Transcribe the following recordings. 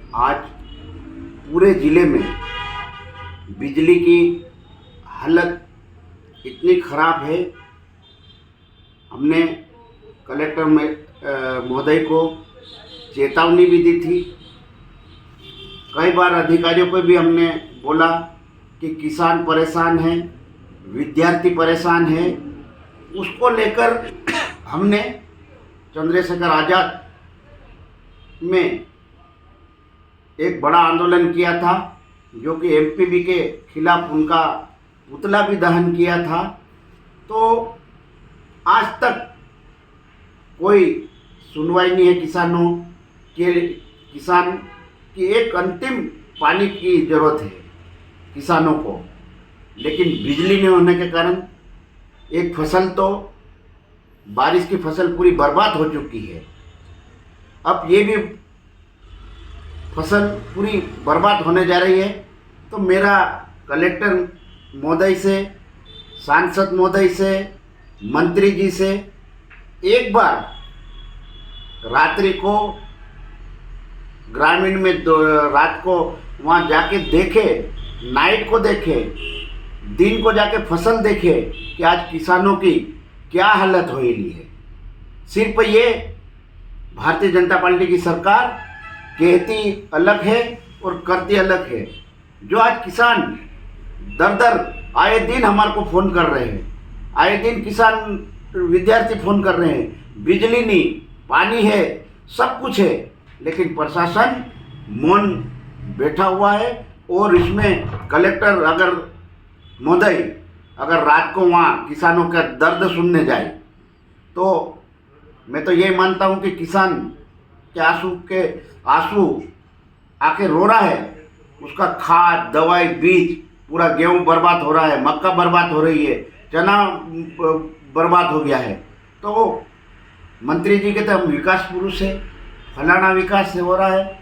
आज पूरे ज़िले में बिजली की हालत इतनी ख़राब है। हमने कलेक्टर महोदय को चेतावनी भी दी थी। कई बार अधिकारियों को भी हमने बोला कि किसान परेशान हैं, विद्यार्थी परेशान हैं। उसको लेकर हमने चंद्रशेखर आज़ाद में एक बड़ा आंदोलन किया था, जो कि एमपीबी के खिलाफ उनका पुतला भी दहन किया था। तो आज तक कोई सुनवाई नहीं है किसानों के। किसान की एक अंतिम पानी की ज़रूरत है किसानों को, लेकिन बिजली नहीं होने के कारण एक फसल तो बारिश की फसल पूरी बर्बाद हो चुकी है। अब ये भी फसल पूरी बर्बाद होने जा रही है। तो मेरा कलेक्टर महोदय से, सांसद महोदय से, मंत्री जी से एक बार रात्रि को ग्रामीण में रात को वहाँ जाके देखे, नाइट को देखे, दिन को जाके फसल देखे कि आज किसानों की क्या हालत हो रही है। सिर्फ ये भारतीय जनता पार्टी की सरकार कहती अलग है और करती अलग है। जो आज किसान दर दर आए दिन हमारे को फ़ोन कर रहे हैं, आए दिन किसान विद्यार्थी फ़ोन कर रहे हैं। बिजली नहीं, पानी है, सब कुछ है, लेकिन प्रशासन मौन बैठा हुआ है। और इसमें कलेक्टर महोदय अगर रात को वहाँ किसानों का दर्द सुनने जाए तो मैं तो ये मानता हूँ कि किसान के आंसू आके रो रहा है। उसका खाद, दवाई, बीज, पूरा गेहूँ बर्बाद हो रहा है, मक्का बर्बाद हो रही है, चना बर्बाद हो गया है। तो मंत्री जी कहते हम विकास पुरुष है, फलाना विकास से हो रहा है।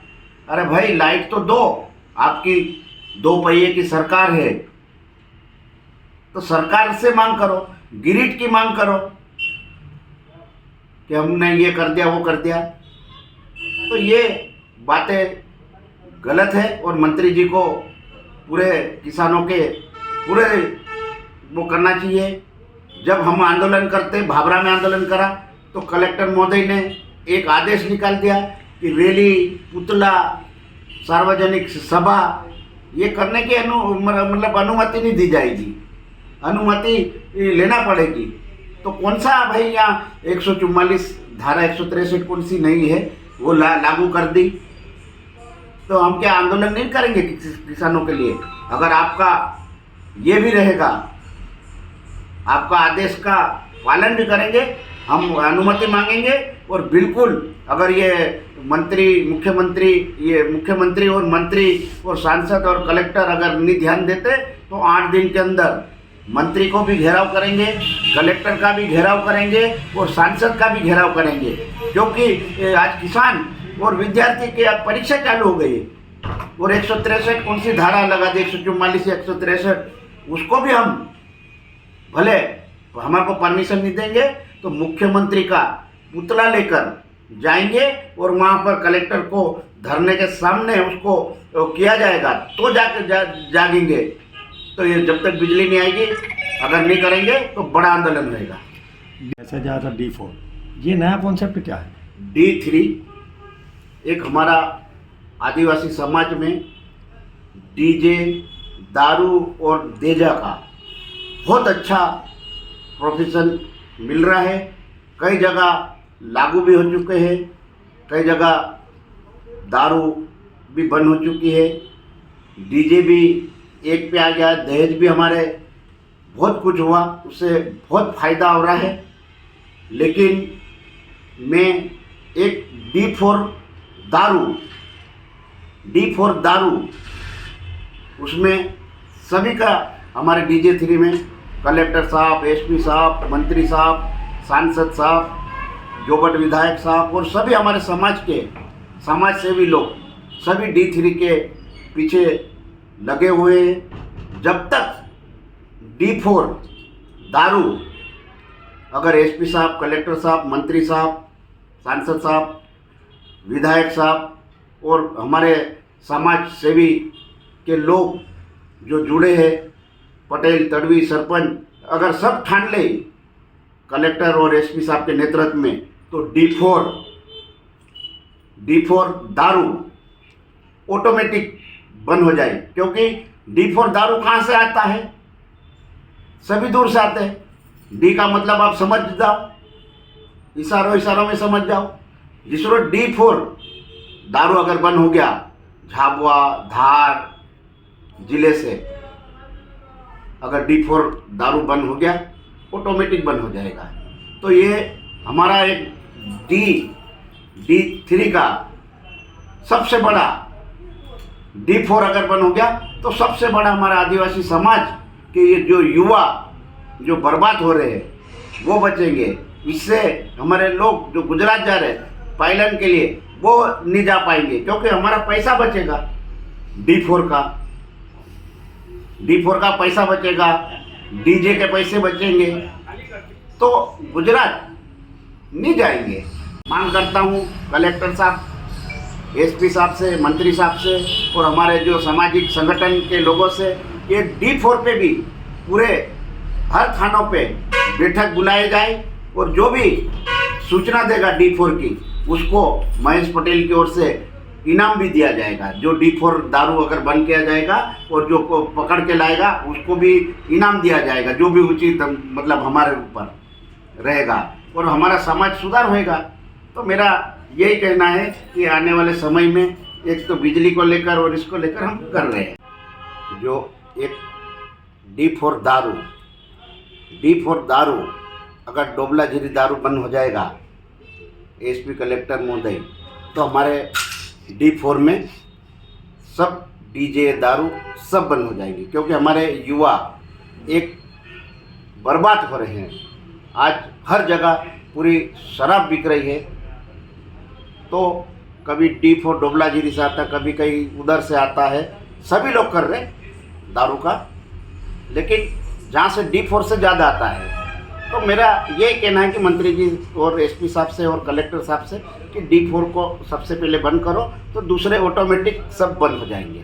अरे भाई लाइट तो दो, आपकी 2 पहिए की सरकार है तो सरकार से मांग करो, ग्रिड की मांग करो कि हमने ये कर दिया, वो कर दिया। तो ये बातें गलत है और मंत्री जी को पूरे किसानों के पूरे वो करना चाहिए। जब हम आंदोलन करते, भाभरा में आंदोलन करा, तो कलेक्टर महोदय ने एक आदेश निकाल दिया कि रैली, पुतला, सार्वजनिक सभा ये करने की मतलब अनुमति नहीं दी जाएगी, अनुमति लेना पड़ेगी। तो कौन सा भाई यहाँ 144 धारा 163 कौन सी नहीं है वो लागू कर दी। तो हम क्या आंदोलन नहीं करेंगे किसानों के लिए? अगर आपका ये भी रहेगा, आपका आदेश का पालन भी करेंगे, हम अनुमति मांगेंगे। और बिल्कुल अगर ये मुख्यमंत्री और मंत्री और सांसद और कलेक्टर अगर नहीं ध्यान देते तो 8 दिन के अंदर मंत्री को भी घेराव करेंगे, कलेक्टर का भी घेराव करेंगे और सांसद का भी घेराव करेंगे। क्योंकि आज किसान और विद्यार्थी की अब परीक्षा चालू हो गई और 163 कौन सी धारा लगा दी, 144 या 163, उसको भी हम भले हमारे को परमिशन नहीं देंगे तो मुख्यमंत्री का पुतला लेकर जाएंगे और वहाँ पर कलेक्टर को धरने के सामने उसको किया जाएगा तो जागेंगे। तो ये जब तक बिजली नहीं आएगी, अगर नहीं करेंगे तो बड़ा आंदोलन रहेगा। जैसे जा था D4, ये नया कॉन्सेप्ट क्या है? D3 एक हमारा आदिवासी समाज में डीजे, दारू और देजा का बहुत अच्छा प्रोफेशन मिल रहा है। कई जगह लागू भी हो चुके हैं, कई जगह दारू भी बंद हो चुकी है, डीजे भी एक पे आ गया, दहेज भी हमारे बहुत कुछ हुआ, उससे बहुत फ़ायदा हो रहा है। लेकिन मैं एक D4 दारू उसमें सभी का हमारे DJ3 में कलेक्टर साहब, एसपी साहब, मंत्री साहब, सांसद साहब, जोबट विधायक साहब और सभी हमारे समाज सेवी लोग सभी D3 के पीछे लगे हुए हैं। जब तक D4 दारू अगर एसपी साहब, कलेक्टर साहब, मंत्री साहब, सांसद साहब, विधायक साहब और हमारे समाज सेवी के लोग जो जुड़े हैं, पटेल, तड़वी, सरपंच, अगर सब ठान ले कलेक्टर और एसपी साहब के नेतृत्व में, तो D4 दारू ऑटोमेटिक बंद हो जाए। क्योंकि D4 दारू कहाँ से आता है? सभी दूर से आते हैं। डी का मतलब आप समझ जाओ, इशारों में समझ जाओ। जिसरो D4 दारू अगर बंद हो गया, झाबुआ, धार जिले से अगर D4 दारू बंद हो गया, ऑटोमेटिक बंद हो जाएगा। तो ये हमारा एक D3 का सबसे बड़ा, D4 अगर बंद हो गया तो सबसे बड़ा हमारा आदिवासी समाज के ये जो युवा जो बर्बाद हो रहे हैं वो बचेंगे। इससे हमारे लोग जो गुजरात जा रहे हैं पायलन के लिए, वो नहीं जा पाएंगे, क्योंकि हमारा पैसा बचेगा। D4 का पैसा बचेगा, डीजे के पैसे बचेंगे, तो गुजरात नहीं जाएंगे। मांग करता हूँ कलेक्टर साहब, एसपी साहब से, मंत्री साहब से और हमारे जो सामाजिक संगठन के लोगों से, ये D4 पे भी पूरे हर थानों पे बैठक बुलाए जाए और जो भी सूचना देगा D4 की, उसको महेश पटेल की ओर से इनाम भी दिया जाएगा। जो D4 दारू अगर बंद किया जाएगा और जो पकड़ के लाएगा उसको भी इनाम दिया जाएगा, जो भी उचित मतलब हमारे ऊपर रहेगा और हमारा समाज सुधार होएगा। तो मेरा यही कहना है कि आने वाले समय में एक तो बिजली को लेकर और इसको लेकर हम कर रहे हैं। जो एक D4 दारू अगर डोबलाजिरी दारू बंद हो जाएगा, एसपी कलेक्टर महोदय, तो हमारे D4 में सब डीजे दारू सब बंद हो जाएगी। क्योंकि हमारे युवा एक बर्बाद हो रहे हैं। आज हर जगह पूरी शराब बिक रही है। तो कभी D4 डोबलाजिरी से आता, कभी कहीं उधर से आता है, सभी लोग कर रहे हैं दारू का, लेकिन जहाँ से D4 से ज़्यादा आता है। तो मेरा ये कहना है कि मंत्री जी और एसपी साहब से और कलेक्टर साहब से कि D4 को सबसे पहले बंद करो, तो दूसरे ऑटोमेटिक सब बंद हो जाएंगे।